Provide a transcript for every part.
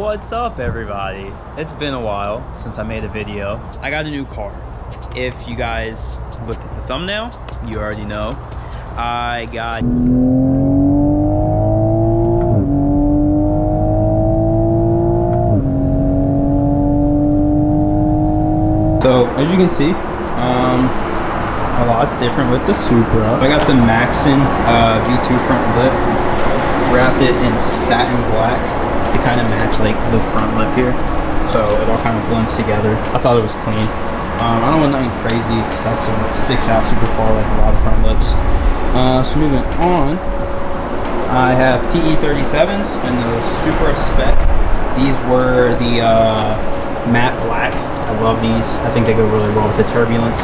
What's up, everybody? It's been a while since I made a video. I got a new car. If you guys looked at the thumbnail, you already know. I got... So, as you can see, a lot's different with the Supra. I got the Maxon V2 front lip, wrapped it in satin black to kind of match like the front lip here, so it all kind of blends together. I thought it was clean. I don't want nothing crazy excessive that sticks out super far like a lot of front lips. So moving on, I have TE37s and the Supra Spec. These were the matte black. I love these. I think they go really well with the turbulent,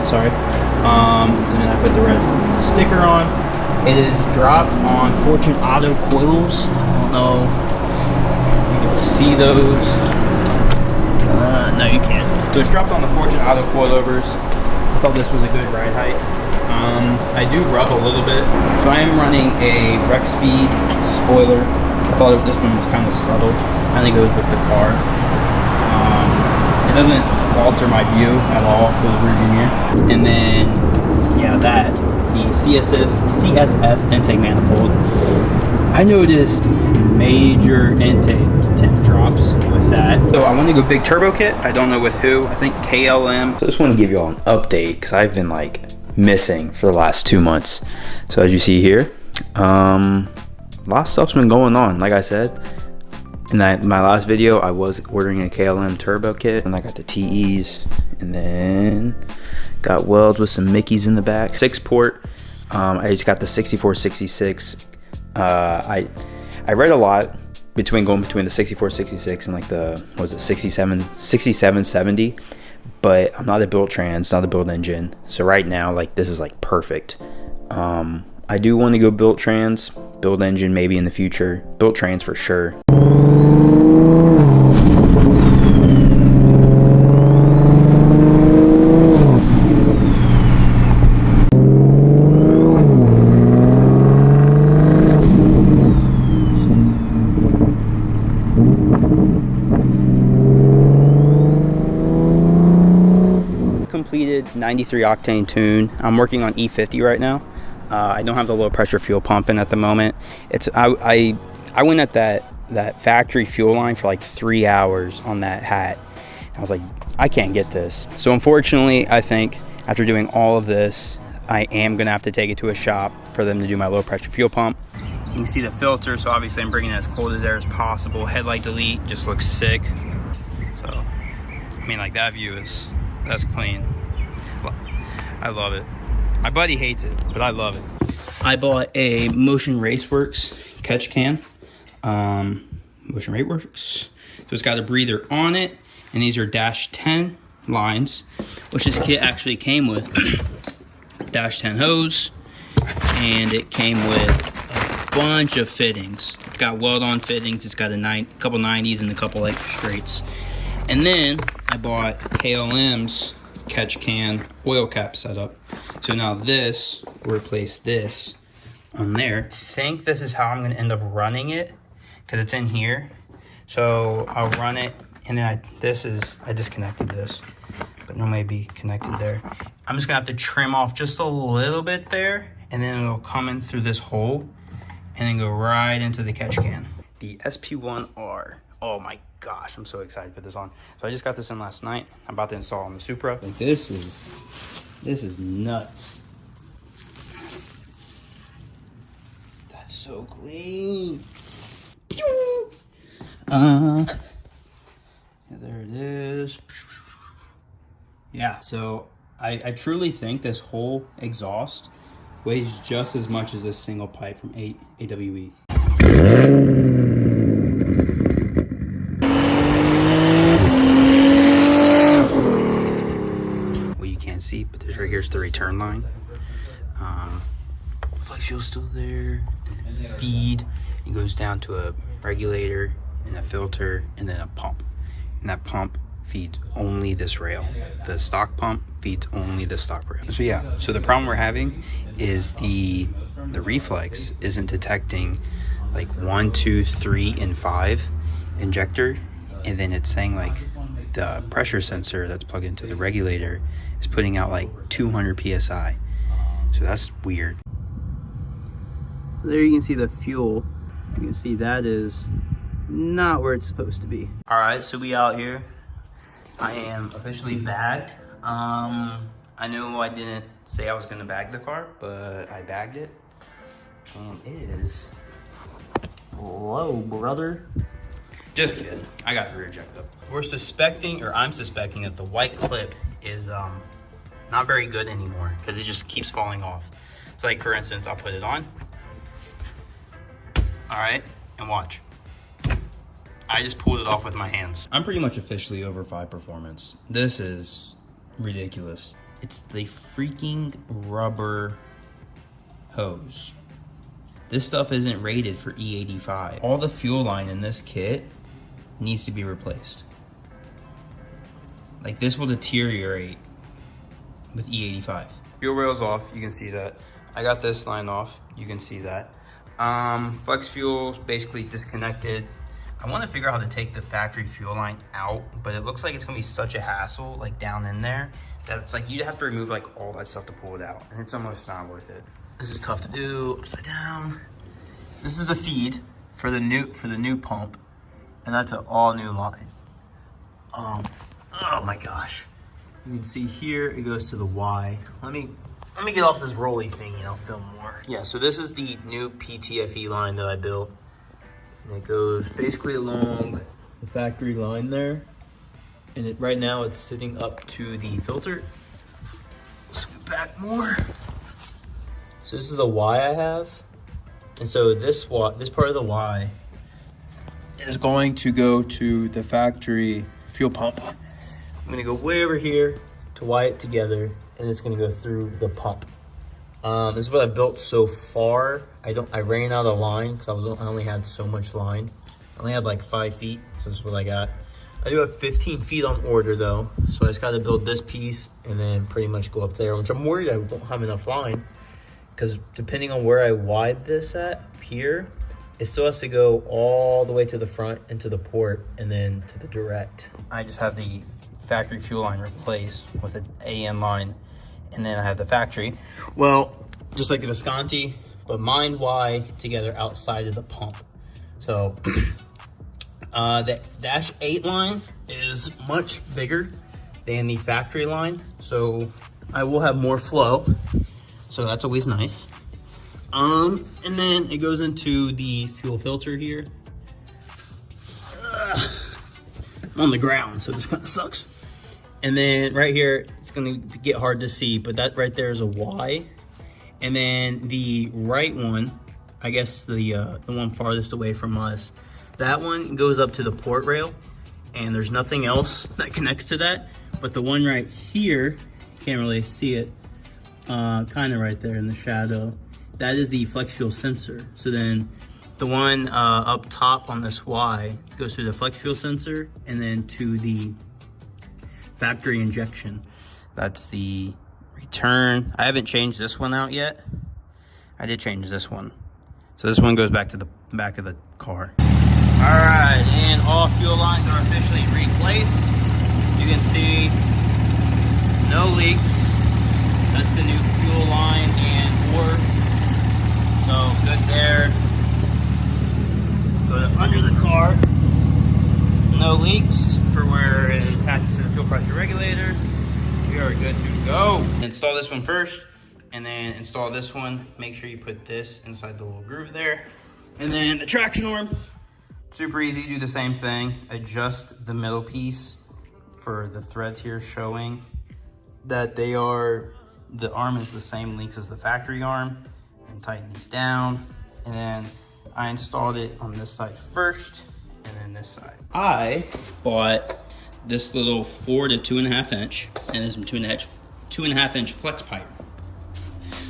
sorry. And then I put the red sticker on. It is dropped on Fortune Auto coils. I don't know if you can see those. No, you can't. So it's dropped on the Fortune Auto coilovers. I thought this was a good ride height. I do rub a little bit. So I am running a Rec Speed spoiler. I thought this one was kind of subtle. Kind of goes with the car. It doesn't alter my view at all for the rear view mirror. And then, yeah, the CSF intake manifold. I noticed major intake temp drops with that. So I want to go big turbo kit. I don't know with who. I think KLM. So I just want to give you all an update because I've been like missing for the last 2 months. So as you see here, a lot of stuff's been going on. Like I said, in my last video, I was ordering a KLM turbo kit, and I got the TEs, and then got weld with some Mickeys in the back. 6 port. I just got the 6466. I read a lot going between the 6466 and like the 6770, but I'm not a built trans, not a built engine. So right now, like, this is like perfect. I do want to go built trans, built engine maybe in the future, built trans for sure. Completed 93 octane tune. I'm working on E50 right now. I don't have the low pressure fuel pumping at the moment. I went at that factory fuel line for like 3 hours on that hat. I was like, I can't get this. So unfortunately, I think after doing all of this, I am gonna have to take it to a shop for them to do my low pressure fuel pump. You can see the filter, so obviously I'm bringing it as cold as air as possible. Headlight delete just looks sick. So, I mean, like, that view that's clean. I love it. My buddy hates it, but I love it. I bought a Motion Raceworks catch can. Motion Raceworks. So it's got a breather on it, and these are -10 lines, which this kit actually came with. -10 hose, and it came with a bunch of fittings. It's got weld-on fittings. It's got a couple 90s and a couple like straights. And then I bought KLM's catch can oil cap setup. So now this will replace this on there. I think this is how I'm gonna end up running it because it's in here. So I'll run it, and then I disconnected this, but normally it'd be connected there. I'm just gonna have to trim off just a little bit there, and then it'll come in through this hole and then go right into the catch can. The SP1R. Oh my gosh, I'm so excited to put this on. So I just got this in last night. I'm about to install on the Supra. Like, this is nuts. That's so clean. Yeah, there it is. Yeah, so I truly think this whole exhaust weighs just as much as this single pipe from AWE. See, but here's the return line. Flex fuel's still there. Feed, it goes down to a regulator and a filter and then a pump, and that pump feeds only this rail. The stock pump feeds only the stock rail. So yeah, so the problem we're having is the reflex isn't detecting like 1, 2, 3, and 5. injector, and then it's saying like the pressure sensor that's plugged into the regulator is putting out like 200 psi. So that's weird. So there you can see the fuel. You can see that is not where it's supposed to be. All right, so we out here. I am officially bagged. I know I didn't say I was gonna bag the car, but I bagged it. And it is, whoa, brother. Just kidding, I got the rear jacked up. We're suspecting, or I'm suspecting, that the white clip is not very good anymore because it just keeps falling off. So like, for instance, I'll put it on. All right, and watch. I just pulled it off with my hands. I'm pretty much officially over 5 performance. This is ridiculous. It's the freaking rubber hose. This stuff isn't rated for E85. All the fuel line in this kit needs to be replaced. Like, this will deteriorate with E85. Fuel rail's off, you can see that. I got this line off, you can see that. Flex fuel's basically disconnected. I want to figure out how to take the factory fuel line out, but it looks like it's gonna be such a hassle, like down in there, that it's like you'd have to remove like all that stuff to pull it out, and it's almost not worth it. This is tough to do. Upside down. This is the feed for the new pump, and that's an all new line. Oh my gosh! You can see here it goes to the Y. Let me get off this rolly thing and I'll film more. Yeah, so this is the new PTFE line that I built. And it goes basically along the factory line there. And right now it's sitting up to the filter. Scoot back more. So this is the Y I have. And so this part of the Y is going to go to the factory fuel pump. I'm gonna go way over here to wire it together, and it's gonna go through the pump. This is what I've built so far. I ran out of line because I only had so much line. I only had like 5 feet, so this is what I got. I do have 15 feet on order though, so I just gotta build this piece and then pretty much go up there, which I'm worried I won't have enough line, because depending on where I wide this at here, it still has to go all the way to the front and to the port and then to the direct. I just have the factory fuel line replaced with an AM line, and then I have the factory. Well, just like the Visconti, but mine Y together outside of the pump. So the dash 8 line is much bigger than the factory line, so I will have more flow, so that's always nice. And then it goes into the fuel filter here. I'm on the ground, so this kind of sucks. And then right here, it's gonna get hard to see, but that right there is a Y. And then the right one, I guess the one farthest away from us, that one goes up to the port rail, and there's nothing else that connects to that. But the one right here, can't really see it, kind of right there in the shadow, that is the flex fuel sensor. So then the one up top on this Y goes through the flex fuel sensor and then to the factory injection. That's the return. I haven't changed this one out yet. I did change this one. So this one goes back to the back of the car. All right, and all fuel lines are officially replaced. You can see no leaks. That's the new fuel line and bore. So good there. Go to under the car. No leaks for where it attaches to the fuel pressure regulator. We are good to go. Install this one first, and then install this one. Make sure you put this inside the little groove there. And then the traction arm, super easy, do the same thing. Adjust the middle piece for the threads here, showing that the arm is the same length as the factory arm, and tighten these down. And then I installed it on this side first, and then this side. I bought this little 4 to 2.5 inch, and this 2.5 inch flex pipe.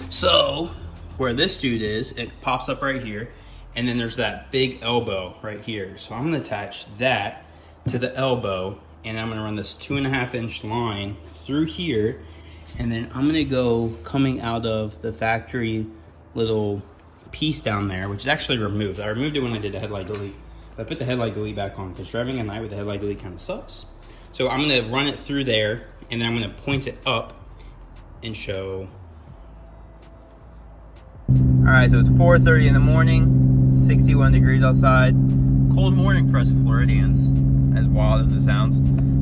So where this dude is, it pops up right here, and then there's that big elbow right here. So I'm gonna attach that to the elbow, and I'm gonna run this 2.5 inch line through here, and then I'm gonna go coming out of the factory little piece down there, which is actually removed. I removed it when I did the headlight delete. But I put the headlight delete back on because driving at night with the headlight delete kind of sucks. So I'm gonna run it through there, and then I'm gonna point it up and show. All right, so it's 4:30 in the morning, 61 degrees outside. Cold morning for us Floridians, as wild as it sounds.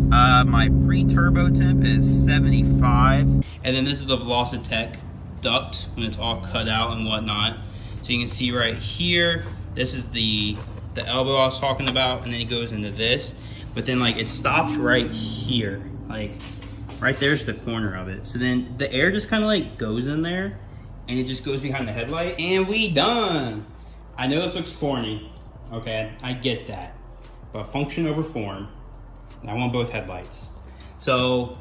My pre-turbo temp is 75. And then this is the Velocitech duct when it's all cut out and whatnot. So you can see right here, this is the elbow I was talking about, and then it goes into this. But then like it stops right here. Like right there's the corner of it. So then the air just kind of like goes in there and it just goes behind the headlight, and we done. I know this looks corny, okay, I get that, but function over form, and I want both headlights. So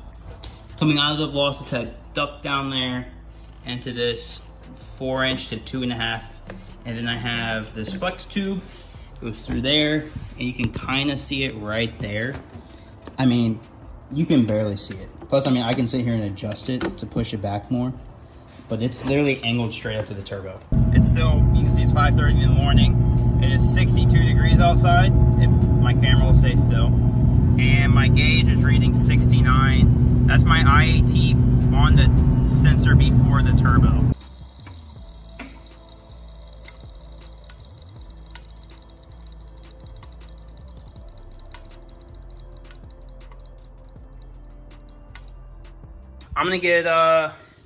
coming out of the Velocitech duct down there into this 4" to 2.5, and then I have this flex tube goes through there, and you can kind of see it right there. I mean, you can barely see it. Plus, I mean, I can sit here and adjust it to push it back more, but it's literally angled straight up to the turbo. It's still, you can see it's 5:30 in the morning. It is 62 degrees outside, if my camera will stay still. And my gauge is reading 69. That's my IAT on the sensor before the turbo. I'm gonna get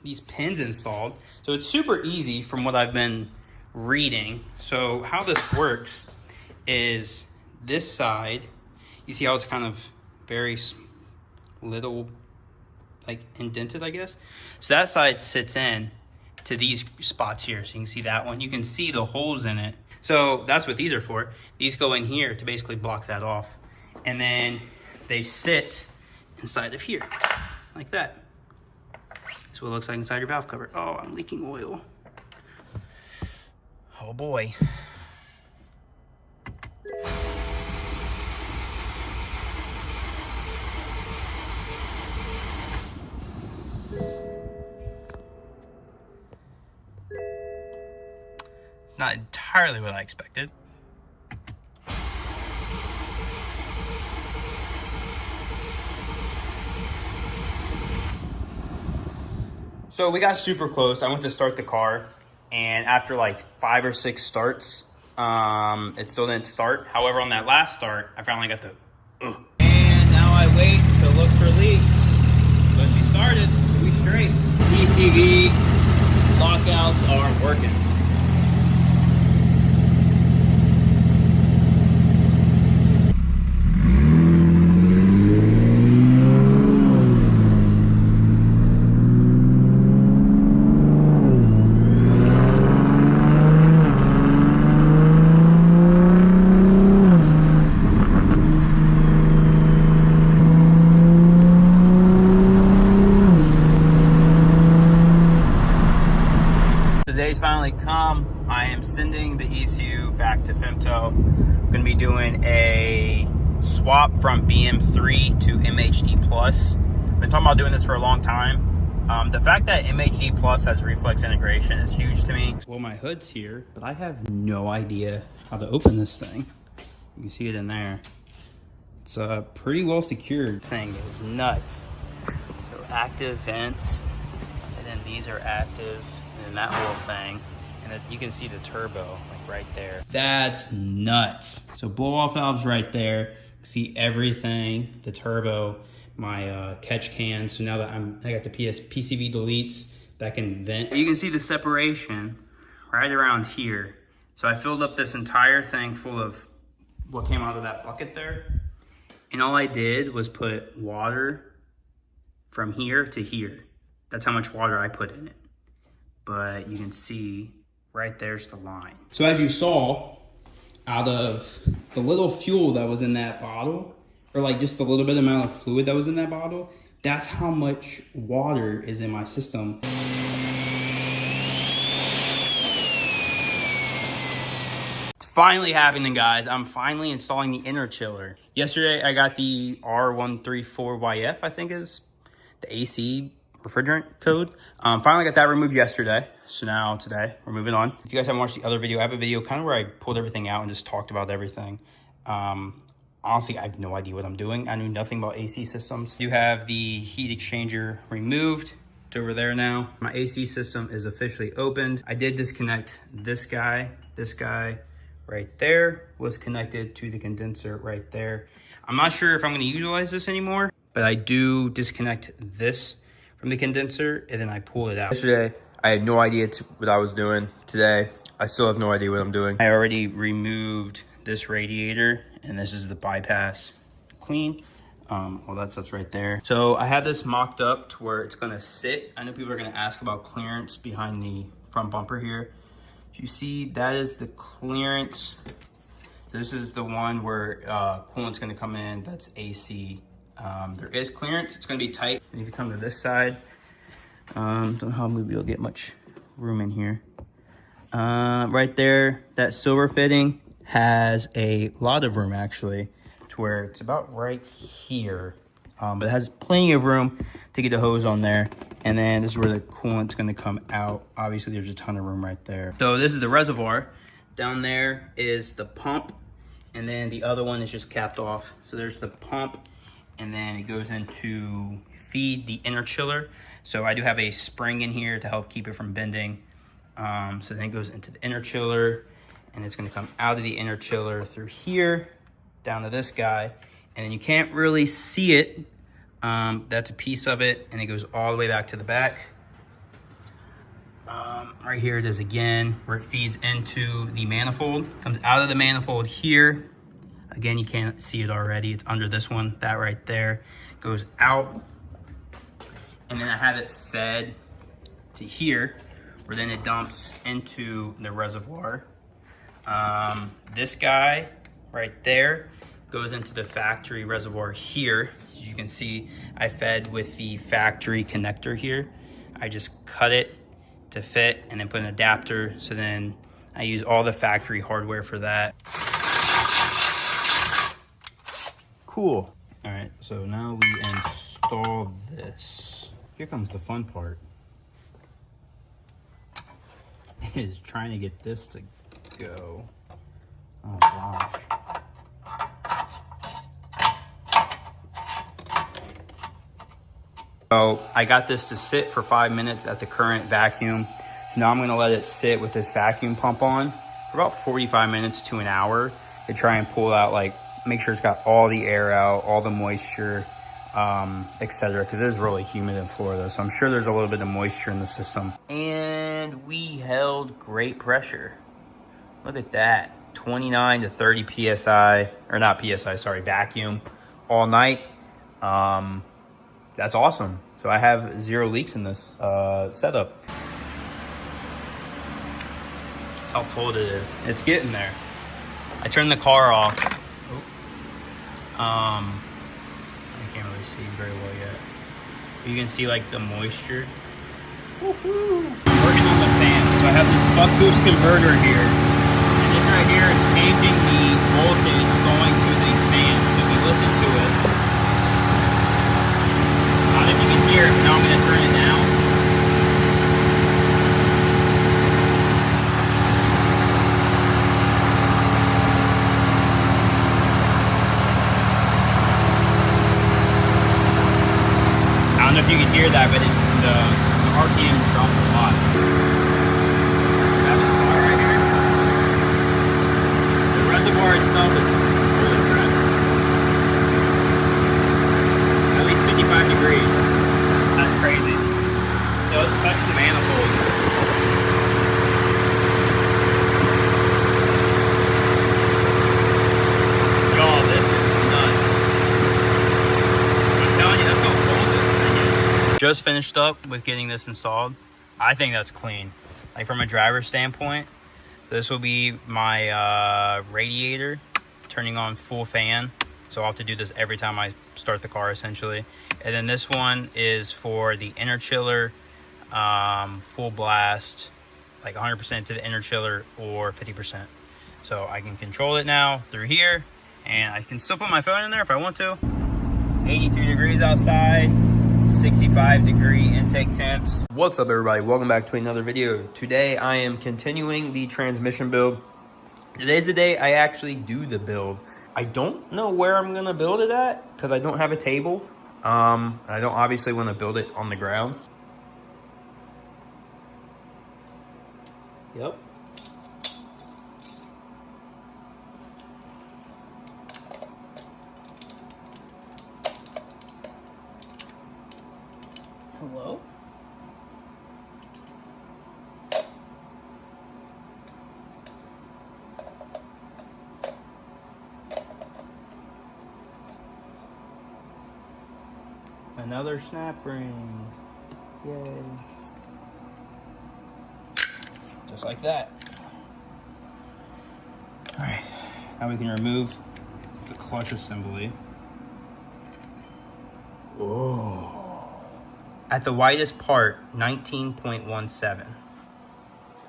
these pins installed. So it's super easy from what I've been reading. So how this works is this side, you see how it's kind of very little, like indented, I guess. So that side sits in to these spots here. So you can see that one. You can see the holes in it. So that's what these are for. These go in here to basically block that off. And then they sit inside of here, like that. That's what it looks like inside your valve cover. Oh, I'm leaking oil. Oh boy. It's not entirely what I expected. So we got super close. I went to start the car, and after like 5 or 6 starts, it still didn't start. However, on that last start, I finally got the And now I wait to look for leaks. But she started, we straight. PCV lockouts are working. Today's finally come. I am sending the ECU back to Femto. I'm gonna be doing a swap from BM3 to MHD Plus. I've been talking about doing this for a long time. The fact that MHD Plus has reflex integration is huge to me. Well, my hood's here, but I have no idea how to open this thing. You can see it in there. It's pretty well secured. This thing is nuts. So active vents, and then these are active. And that whole thing, and you can see the turbo like right there. That's nuts. So blow off valves right there. See everything, the turbo, my catch can. So now that I got the PCV deletes that can vent. You can see the separation right around here. So I filled up this entire thing full of what came out of that bucket there. And all I did was put water from here to here. That's how much water I put in it. But you can see right there's the line. So as you saw, out of the little fuel that was in that bottle, or like just the little bit amount of fluid that was in that bottle, that's how much water is in my system. It's finally happening, guys. I'm finally installing the inner chiller. Yesterday I got the R134YF, I think is the AC refrigerant code. Finally got that removed yesterday. So now today we're moving on. If you guys haven't watched the other video, I have a video kind of where I pulled everything out and just talked about everything. Honestly, I have no idea what I'm doing. I knew nothing about AC systems. You have the heat exchanger removed. It's over there now. My AC system is officially opened. I did disconnect this guy. This guy right there was connected to the condenser right there. I'm not sure if I'm gonna utilize this anymore, but I do disconnect this from the condenser and then I pull it out. Yesterday, I had no idea what I was doing. Today, I still have no idea what I'm doing. I already removed this radiator and this is the bypass clean. Well, that stuff's right there. So I have this mocked up to where it's gonna sit. I know people are gonna ask about clearance behind the front bumper here. You see, that is the clearance. This is the one where coolant's gonna come in, that's AC. There is clearance, it's gonna be tight. And if you come to this side, don't know how maybe you'll get much room in here. Right there, that silver fitting has a lot of room actually, to where it's about right here. But it has plenty of room to get a hose on there. And then this is where the coolant's gonna come out. Obviously there's a ton of room right there. So this is the reservoir. Down there is the pump. And then the other one is just capped off. So there's the pump and then it goes into feed the inner chiller. So I do have a spring in here to help keep it from bending. So then it goes into the inner chiller and it's gonna come out of the inner chiller through here, down to this guy. And then you can't really see it. That's a piece of it and it goes all the way back to the back. Right here it is again, where it feeds into the manifold. Comes out of the manifold here. Again, you can't see it already. It's under this one, that right there. Goes out. And then I have it fed to here, where then it dumps into the reservoir. This guy right there goes into the factory reservoir here. As you can see, I fed with the factory connector here. I just cut it to fit and then put an adapter. So then I use all the factory hardware for that. Cool. All right, so now we install this. Here comes the fun part. Is trying to get this to go. Oh gosh. So I got this to sit for 5 minutes at the current vacuum. So now I'm gonna let it sit with this vacuum pump on for about 45 minutes to an hour to try and pull out, like, make sure it's got all the air out, all the moisture, etc. Because it is really humid in Florida. So I'm sure there's a little bit of moisture in the system. And we held great pressure. Look at that, 29 to 30 PSI, or not PSI, sorry, vacuum all night. That's awesome. So I have 0 leaks in this setup. That's how cold it is. It's getting there. I turned the car off. I can't really see very well yet. You can see like the moisture. Woohoo! Working on the fan. So I have this buck boost converter here. And this right here is changing the voltage going to the fan. So if you listen to it, I don't know if you can hear it, but now I'm going to turn it down. I don't know if you can hear that, but the RPM dropped a lot. That was smart right here. The reservoir itself is really crap. At least 55 degrees. That's crazy. So let's touch the manifold. Y'all, this is nuts. I'm telling you, that's how cold this thing is. Just finished up with getting this installed. I think that's clean. Like from a driver's standpoint, this will be my radiator turning on full fan. So I'll have to do this every time I start the car essentially. And then this one is for the inner chiller, full blast, like 100% to the inner chiller or 50%. So I can control it now through here, and I can still put my phone in there if I want to. 82 degrees outside, 65 degree intake temps. What's up, everybody? Welcome back to another video. Today I am continuing the transmission build. Today's the day I actually do the build. I don't know where I'm gonna build it at because I don't have a table. I don't obviously want to build it on the ground. Yep. Hello? Another snap ring. Yay. Just like that. All right, now we can remove the clutch assembly. Whoa. At the widest part, 19.17.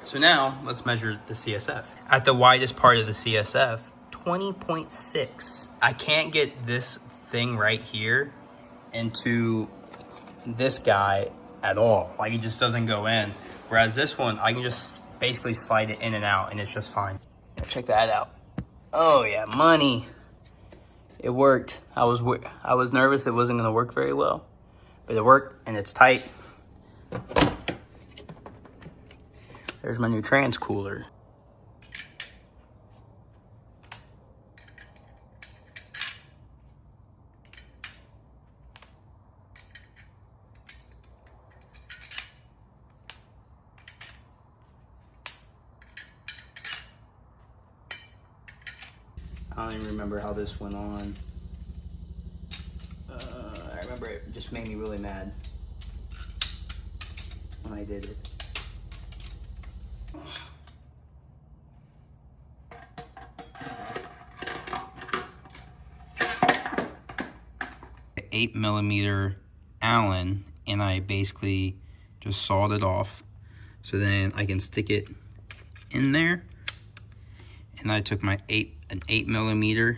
So now let's measure the CSF. At the widest part of the CSF, 20.6. I can't get this thing right here into this guy at all. Like, it just doesn't go in. Whereas this one, I can just basically slide it in and out and it's just fine. Check that out. Oh yeah, money. It worked. I was nervous it wasn't gonna work very well, but it worked and it's tight. There's my new trans cooler. I don't even remember how this went on. I remember it just made me really mad when I did it. 8mm Allen, and I basically just sawed it off so then I can stick it in there. And I took my 8mm.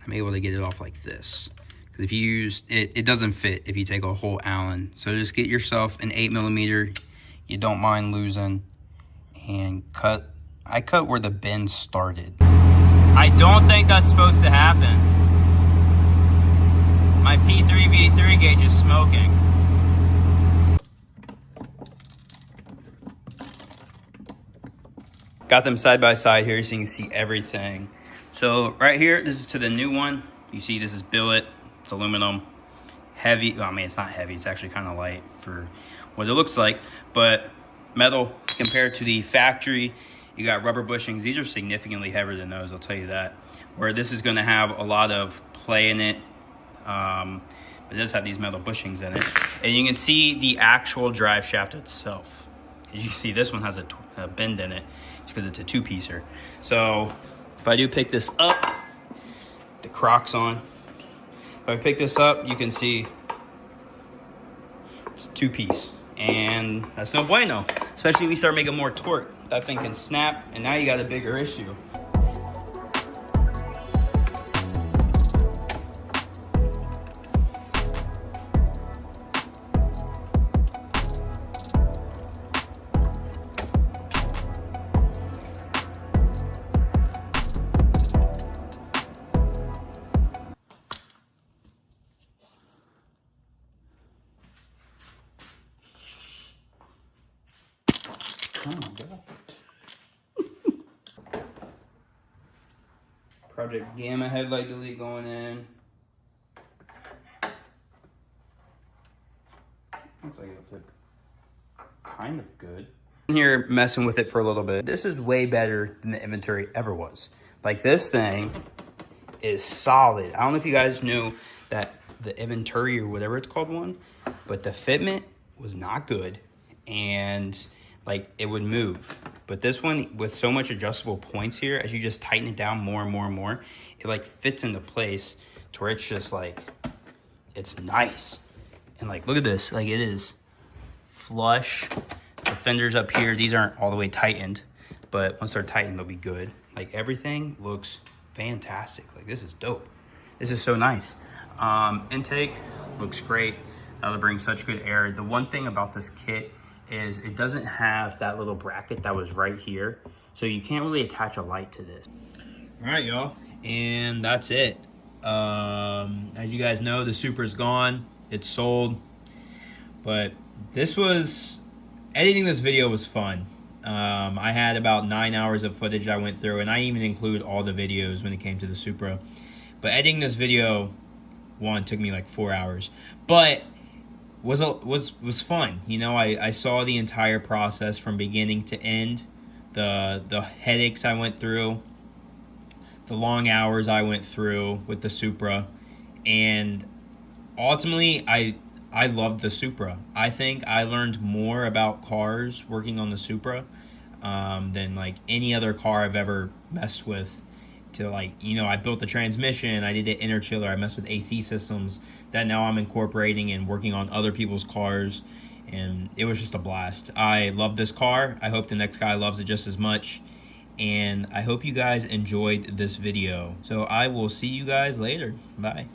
I'm able to get it off like this. Because if you use it, it doesn't fit if you take a whole Allen. So just get yourself an 8mm. You don't mind losing, and cut. I cut where the bend started. I don't think that's supposed to happen. My P3V3 gauge is smoking. Got them side by side here so you can see everything. So right here, this is to the new one. You see this is billet, it's aluminum. Heavy, well, I mean, it's not heavy, it's actually kind of light for what it looks like, but metal compared to the factory. You got rubber bushings. These are significantly heavier than those, I'll tell you that. Where this is gonna have a lot of play in it. But it does have these metal bushings in it. And you can see the actual drive shaft itself. As you can see, this one has a bend in it because it's a two-piecer. So if I do pick this up, the Crocs on. If I pick this up, you can see it's a two-piece. And that's no bueno, especially if we start making more torque. That thing can snap, and now you got a bigger issue. Oh my God. Project Gamma headlight delete going in. Looks like it'll fit kind of good. I'm here messing with it for a little bit. This is way better than the inventory ever was. Like, this thing is solid. I don't know if you guys knew that the inventory or whatever it's called one, but the fitment was not good, and like, it would move. But this one, with so much adjustable points here, as you just tighten it down more and more and more, it like fits into place to where it's just like, it's nice. And like, look at this, like, it is flush. The fenders up here, these aren't all the way tightened, but once they're tightened, they'll be good. Like, everything looks fantastic. Like, this is dope. This is so nice. Intake looks great. That'll bring such good air. The one thing about this kit is it doesn't have that little bracket that was right here. So you can't really attach a light to this. All right, y'all. And that's it. As you guys know, the Supra's gone. It's sold. But editing this video was fun. I had about 9 hours of footage I went through, and I even include all the videos when it came to the Supra. But editing this video, took me like 4 hours. But was fun. You know, I saw the entire process from beginning to end. The headaches I went through, the long hours I went through with the Supra, and ultimately I loved the Supra. I think I learned more about cars working on the Supra than like any other car I've ever messed with. To like, you know, I built the transmission, I did the inner chiller, I messed with AC systems that now I'm incorporating and working on other people's cars, and it was just a blast. I love this car. I hope the next guy loves it just as much, and I hope you guys enjoyed this video. So I will see you guys later. Bye.